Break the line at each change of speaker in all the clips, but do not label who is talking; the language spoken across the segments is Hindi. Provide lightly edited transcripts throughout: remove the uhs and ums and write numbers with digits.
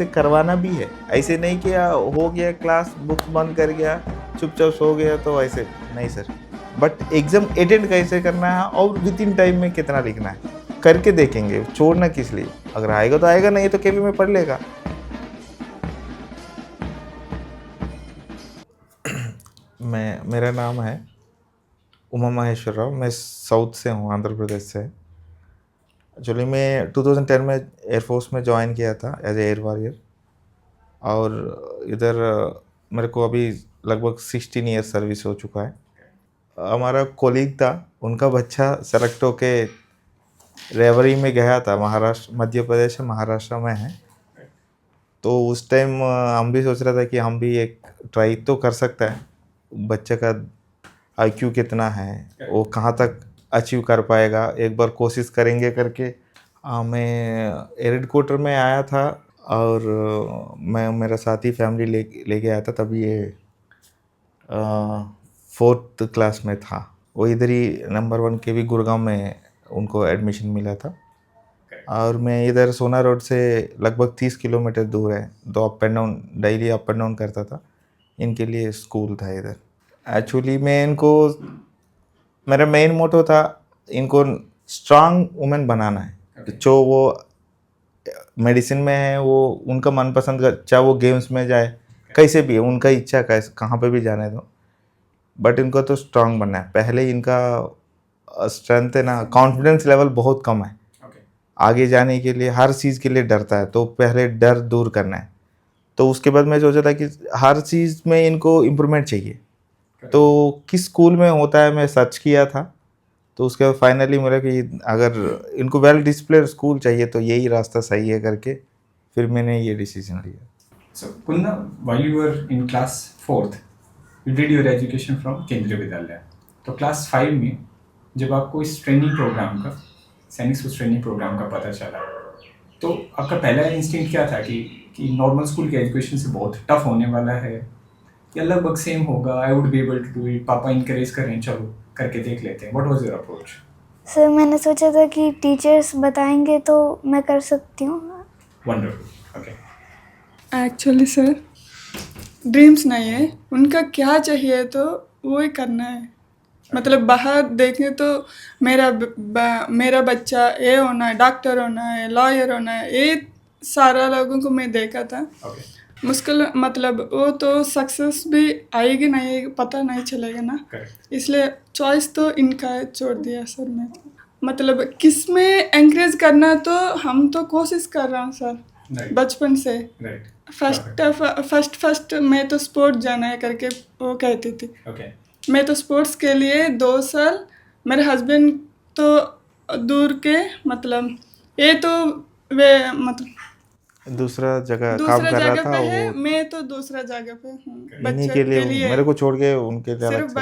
से करवाना भी है। ऐसे नहीं कि हो गया क्लास, बुक्स बंद कर गया, चुपचाप सो गया, तो ऐसे नहीं सर। बट एग्ज़ाम अटेंड कैसे करना है और विद इन टाइम में कितना लिखना है, करके देखेंगे, छोड़ना किस लिए। अगर आएगा तो आएगा, नहीं तो केबी में पढ़ लेगा। मेरा नाम है उमा महेश्वर राव। मैं साउथ से हूँ, आंध्र प्रदेश से। एक्चुअली मैं 2010 में एयरफोर्स में ज्वाइन किया था एज ए एयर वॉरियर, और इधर मेरे को अभी लगभग 16 ईयर्स सर्विस हो चुका है। हमारा कोलीग था, उनका बच्चा सेलेक्ट होके रेवरी में गया था, महाराष्ट्र, मध्य प्रदेश है, महाराष्ट्र में है। तो उस टाइम हम भी सोच रहा था कि हम भी एक ट्राई तो कर सकता है, बच्चे का IQ कितना है, वो कहाँ तक अचीव कर पाएगा, एक बार कोशिश करेंगे करके। मैं एयर हेडक्वार्टर में आया था, और मैं मेरा साथी फैमिली लेके आया था। तभी ये 4th क्लास में था। वो इधर ही नंबर 1 के भी गुड़गांव में उनको एडमिशन मिला था। और मैं इधर सोना रोड से लगभग 30 किलोमीटर दूर है, तो up and down, daily up and down करता था। इनके लिए स्कूल था इधर। एक्चुअली मैं इनको, मेरा मेन मोटो था इनको स्ट्रांग वुमेन बनाना है। जो वो मेडिसिन में है, वो उनका मनपसंद का, चाहे वो गेम्स में जाए, कैसे भी है, उनका इच्छा कैसे कहाँ पे भी जाने दो, बट इनको तो स्ट्रांग बनना है। पहले इनका स्ट्रेंथ है ना, कॉन्फिडेंस लेवल बहुत कम है। आगे जाने के लिए हर चीज़ के लिए डरता है, तो पहले डर दूर करना है। तो उसके बाद मैं सोचा था कि हर चीज़ में इनको इम्प्रूवमेंट चाहिए। तो किस स्कूल में होता है, मैं सर्च किया था। तो उसके बाद फाइनली मेरा कि अगर इनको वेल डिसिप्लिन स्कूल चाहिए तो यही रास्ता सही है करके, फिर मैंने ये डिसीजन लिया।
So, Kunna, while you were in class 4th, you did your education from केंद्रीय विद्यालय। तो क्लास 5 में जब आपको इस ट्रेनिंग प्रोग्राम का, सैनिक स्कूल ट्रेनिंग प्रोग्राम का पता चला, तो आपका पहला इंस्टिंक्ट क्या था कि नॉर्मल स्कूल के एजुकेशन से बहुत टफ होने वाला है, या लगभग सेम होगा, I would be able to do it, पापा इनकरेज कर रहे हैं, चलो करके देख लेते हैं? What was your approach?
Sir मैंने सोचा था कि टीचर्स बताएंगे तो मैं कर सकती हूँ।
Wonderful. Okay.
Actually sir dreams नहीं है, उनका क्या चाहिए तो वो ही करना है। मतलब बाहर देखें तो मेरा बच्चा ये होना है, डॉक्टर होना है, लॉयर होना है, ये सारा लोगों को मैं देखा था। मुश्किल, मतलब वो तो सक्सेस भी आएगी नहीं आएगी पता नहीं चलेगा ना, इसलिए चॉइस तो इनका है, छोड़ दिया सर मैं। मतलब किस में एंकरेज करना, तो हम तो कोशिश कर रहा हूँ सर बचपन से। फर्स्ट मैं तो स्पोर्ट जाना है करके वो कहती थी। मैं तो स्पोर्ट्स के लिए 2 साल, मेरे हस्बैंड तो दूर के, मतलब ये तो वे मतलब
दूसरा जगह काम कर रहा था
है,
वो,
मैं तो दूसरा जगह पे हूँ।
इन्हीं के लिए मेरे को छोड़ के उनके लिए
सिर्फ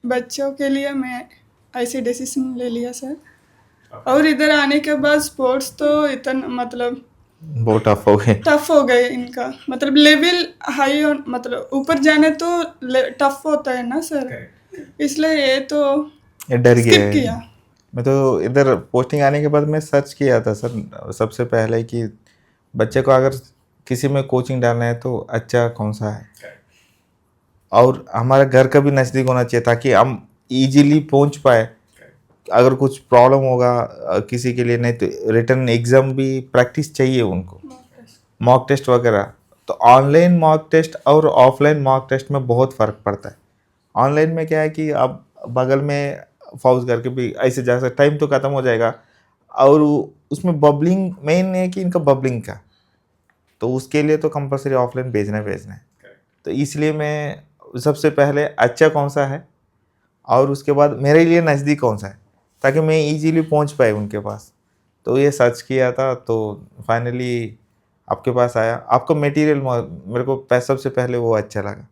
बच्चों के लिए मैं ऐसे डिसीजन ले लिया सर। और इधर आने के बाद स्पोर्ट्स तो इतना मतलब
बहुत टफ हो गए
इनका, मतलब लेवल हाई, मतलब ऊपर जाने तो टफ होता है ना सर, इसलिए ये तो
डर गया
किया।
मैं तो इधर पोस्टिंग आने के बाद मैं सर्च किया था सर, सबसे पहले कि बच्चे को अगर किसी में कोचिंग डालना है तो अच्छा कौन सा है, और हमारा घर का भी नज़दीक होना चाहिए ताकि हम इजीली पहुंच पाए। अगर कुछ प्रॉब्लम होगा किसी के लिए, नहीं तो रिटर्न एग्ज़ाम भी प्रैक्टिस चाहिए उनको, मॉक टेस्ट वगैरह। तो ऑनलाइन मॉक टेस्ट और ऑफलाइन मॉक टेस्ट में बहुत फ़र्क पड़ता है। ऑनलाइन में क्या है कि आप बगल में पॉज करके भी ऐसे जा सकते, टाइम तो ख़त्म हो जाएगा, और उसमें बबलिंग मेन है कि इनका बबलिंग का, तो उसके लिए तो कंपलसरी ऑफलाइन भेजना है। तो इसलिए मैं सबसे पहले अच्छा कौन सा है और उसके बाद मेरे लिए नज़दीक कौन सा है, ताकि मैं इजीली पहुंच पाए उनके पास। तो ये सर्च किया था, तो फाइनली आपके पास आया। आपका मटेरियल मेरे को सबसे पहले वो अच्छा लगा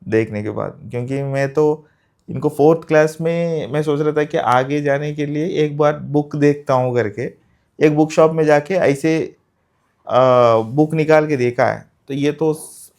देखने के बाद, क्योंकि मैं तो इनको 4th क्लास में मैं सोच रहा था कि आगे जाने के लिए एक बार बुक देखता हूँ करके, एक बुक शॉप में जाके ऐसे बुक निकाल के देखा है, तो ये तो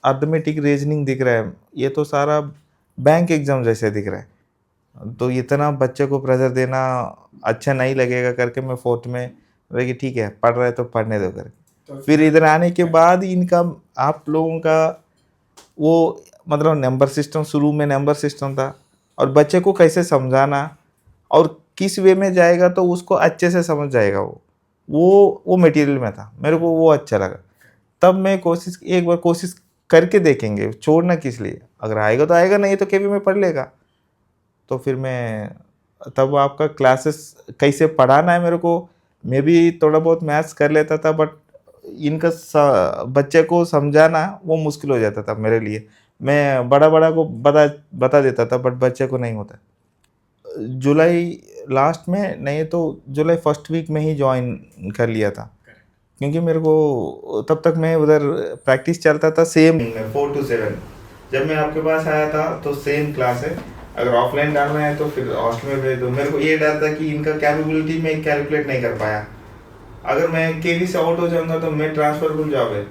अर्थमेटिक रीजनिंग दिख रहा है, ये तो सारा बैंक एग्जाम जैसे दिख रहा है। तो इतना बच्चे को प्रेशर देना अच्छा नहीं लगेगा करके मैं 4th में बोला कि ठीक है, पढ़ रहे तो पढ़ने दो करके।
तो
फिर इधर आने के बाद इनका आप लोगों का वो मतलब नंबर सिस्टम, शुरू में नंबर सिस्टम था और बच्चे को कैसे समझाना और किस वे में जाएगा तो उसको अच्छे से समझ जाएगा वो मटेरियल में था, मेरे को वो अच्छा लगा। तब मैं एक बार कोशिश करके देखेंगे, छोड़ना किस लिए, अगर आएगा तो आएगा, नहीं तो केवी में पढ़ लेगा। तो फिर मैं तब आपका क्लासेस कैसे पढ़ाना है मेरे को, मैं भी थोड़ा बहुत मैथ्स कर लेता था, बट इनका बच्चे को समझाना वो मुश्किल हो जाता था मेरे लिए। मैं बड़ा बड़ा को बता देता था, बट बच्चे को नहीं होता। जुलाई लास्ट में नहीं तो जुलाई फर्स्ट वीक में ही ज्वाइन कर लिया था, क्योंकि मेरे को तब तक मैं उधर प्रैक्टिस चलता था सेम 4 to 7। जब मैं आपके पास आया था तो सेम क्लास है, अगर ऑफलाइन डालना है तो फिर हॉस्टल में भेज दो। मेरे को ये डर था कि इनका कैपेबिलिटी मैं कैलकुलेट नहीं कर पाया, अगर मैं केवी से आउट हो जाऊंगा तो मैं ट्रांसफरेबल जॉब है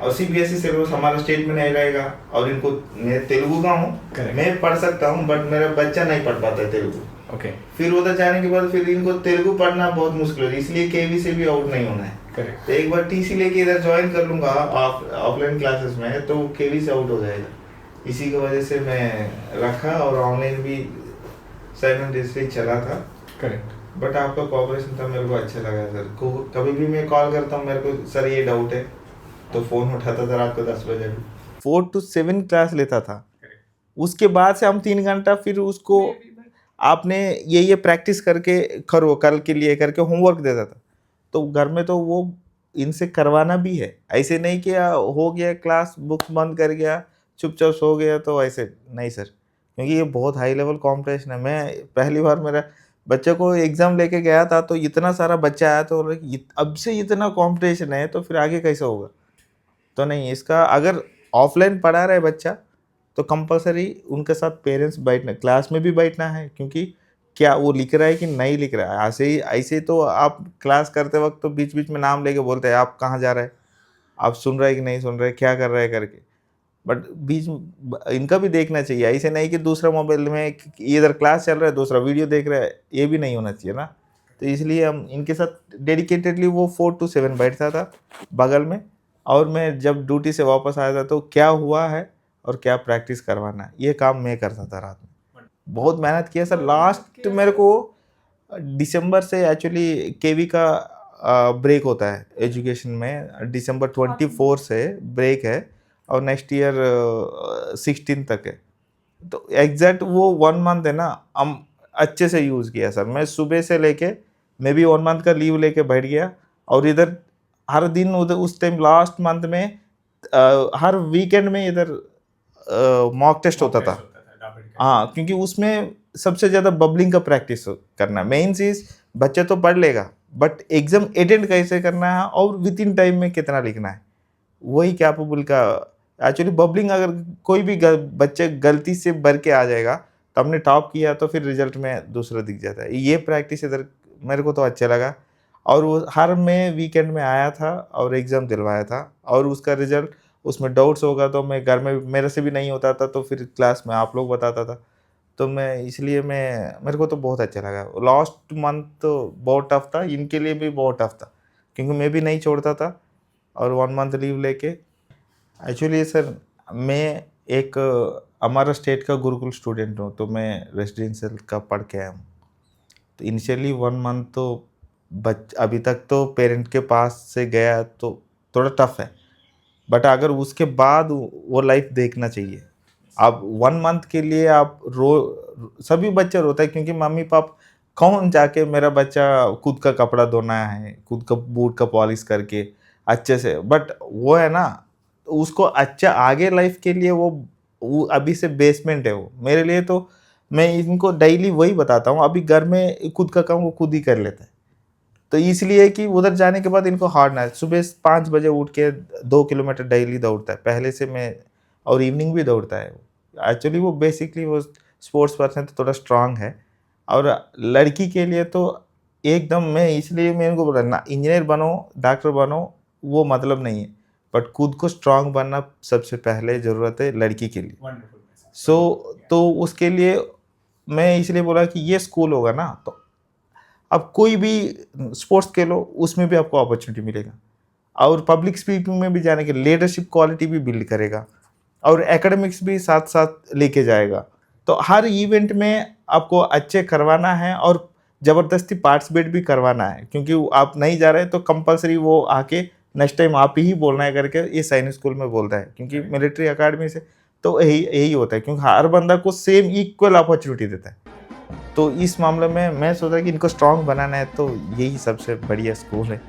और सीबीएसई सिलेबस हमारा स्टेट में नहीं रहेगा। और इनको, मैं तेलुगु का हूँ, मैं पढ़ सकता हूँ बट मेरा बच्चा नहीं पढ़ पाता है तेलुगु।
ओके।
फिर उधर जाने के बाद फिर इनको तेलुगु पढ़ना बहुत मुश्किल है, इसलिए केवी से भी आउट नहीं होना है। तो एक बार टीसी लेके इधर ज्वाइन कर लूंगा ऑफलाइन क्लासेस में तो केवी से आउट हो जाएगा। इसी की वजह से मैं रखा और ऑनलाइन भी साइमल्टेनियसली चला था।
करेक्ट।
बट आपका कोऑपरेशन था, मेरे को अच्छा लगा सर। कभी भी मैं कॉल करता हूँ मेरे को सर ये डाउट है तो फ़ोन उठाता था रात को 10 बजे। 4 to 7 क्लास लेता था, उसके बाद से हम 3 घंटा फिर उसको आपने ये प्रैक्टिस करके करो, कल के लिए करके होमवर्क देता था। तो घर में तो वो इनसे करवाना भी है, ऐसे नहीं कि हो गया क्लास बुक्स बंद कर गया चुपचाप सो गया, तो ऐसे नहीं सर, क्योंकि ये बहुत हाई लेवल कॉम्पिटिशन है। मैं पहली बार मेरा बच्चे को एग्ज़ाम लेके गया था तो इतना सारा बच्चा आया, तो अब से इतना कॉम्पिटिशन है तो फिर आगे कैसे होगा। तो नहीं, इसका अगर ऑफलाइन पढ़ा रहे बच्चा तो कंपलसरी उनके साथ पेरेंट्स बैठना, क्लास में भी बैठना है, क्योंकि क्या वो लिख रहा है कि नहीं लिख रहा है। ऐसे तो आप क्लास करते वक्त तो बीच बीच में नाम लेके बोलते हैं आप कहाँ जा रहे हैं, आप सुन रहे हैं कि नहीं सुन रहे, क्या कर रहे हैं करके। बट इनका भी देखना चाहिए, ऐसे नहीं कि दूसरा मोबाइल में इधर क्लास चल रहा है दूसरा वीडियो देख रहा है, ये भी नहीं होना चाहिए ना। तो इसलिए हम इनके साथ डेडिकेटेडली वो 4 to 7 बैठता था बगल में, और मैं जब ड्यूटी से वापस आया था तो क्या हुआ है और क्या प्रैक्टिस करवाना है ये काम मैं करता था रात में। बहुत मेहनत किया सर। लास्ट मेरे को दिसंबर से एक्चुअली केवी का ब्रेक होता है एजुकेशन में, दिसंबर 24 से ब्रेक है और नेक्स्ट ईयर 16 तक है। तो एग्जैक्ट वो 1 मंथ है ना, हम अच्छे से यूज़ किया सर। मैं सुबह से लेके मैं भी 1 मंथ का लीव लेके बैठ गया, और इधर हर दिन उधर उस टाइम लास्ट मंथ में हर वीकेंड में इधर मॉक टेस्ट होता था। हाँ, क्योंकि उसमें सबसे ज़्यादा बबलिंग का प्रैक्टिस करना है। मेन चीज़ बच्चे तो पढ़ लेगा बट एग्ज़ाम अटेंड कैसे करना है और विद इन टाइम में कितना लिखना है, वही कैपेबल का। एक्चुअली बबलिंग अगर कोई भी बच्चे गलती से भर के आ जाएगा तो हमने टॉप किया तो फिर रिजल्ट में दूसरा दिख जाता है। ये प्रैक्टिस इधर मेरे को तो अच्छा लगा, और वो हर मैं वीकेंड में आया था और एग्ज़ाम दिलवाया था, और उसका रिज़ल्ट उसमें डाउट्स होगा तो मैं घर में मेरे से भी नहीं होता था तो फिर क्लास में आप लोग बताता था। तो मैं इसलिए मेरे को तो बहुत अच्छा लगा। लास्ट मंथ तो बहुत टफ था, इनके लिए भी बहुत टफ था, क्योंकि मैं भी नहीं छोड़ता था और 1 मंथ लीव लेके। एक्चुअली सर मैं एक हमारा स्टेट का गुरुकुल स्टूडेंट हूँ, तो मैं रेजिडेंशियल का पढ़ के आया हूँ। तो इनिशियली 1 मंथ तो अभी तक तो पेरेंट के पास से गया तो थोड़ा टफ है, बट अगर उसके बाद वो लाइफ देखना चाहिए। आप 1 मंथ के लिए आप सभी बच्चे रोता है, क्योंकि मम्मी पापा कौन जाके मेरा बच्चा खुद का कपड़ा धोना है, खुद का बूट का पॉलिश करके अच्छे से, बट वो है ना उसको अच्छा आगे लाइफ के लिए वो अभी से बेसमेंट है वो मेरे लिए। तो मैं इनको डेली वही बताता हूँ, अभी घर में खुद का काम वो खुद ही कर लेता है, तो इसलिए कि उधर जाने के बाद इनको हार्ड ना। सुबह 5 बजे उठ के 2 किलोमीटर डेली दौड़ता है पहले से मैं, और इवनिंग भी दौड़ता है। एक्चुअली वो बेसिकली वो स्पोर्ट्स पर्सन तो थोड़ा स्ट्रांग है। और लड़की के लिए तो एकदम मैं इसलिए मैं इनको बोला ना, इंजीनियर बनो डॉक्टर बनो वो मतलब नहीं है, बट खुद को स्ट्रांग बनना सबसे पहले ज़रूरत है लड़की के लिए। तो उसके लिए मैं इसलिए बोला कि ये स्कूल होगा ना, तो अब कोई भी स्पोर्ट्स खेलो उसमें भी आपको अपॉर्चुनिटी मिलेगा। और पब्लिक स्पीकिंग में भी जाने के लीडरशिप क्वालिटी भी बिल्ड करेगा और एकेडमिक्स भी साथ साथ लेके जाएगा। तो हर इवेंट में आपको अच्छे करवाना है और ज़बरदस्ती पार्टिसिपेट भी करवाना है, क्योंकि आप नहीं जा रहे तो कंपलसरी वो आके नेक्स्ट टाइम आप ही बोलना है करके ये सैनिक स्कूल में बोलता है, क्योंकि मिलिट्री अकेडमी से तो यही होता है, क्योंकि हर बंदा को सेम इक्वल अपॉर्चुनिटी देता है। तो इस मामले में मैं सोचा कि इनको स्ट्रांग बनाना है तो यही सबसे बढ़िया स्कूल है।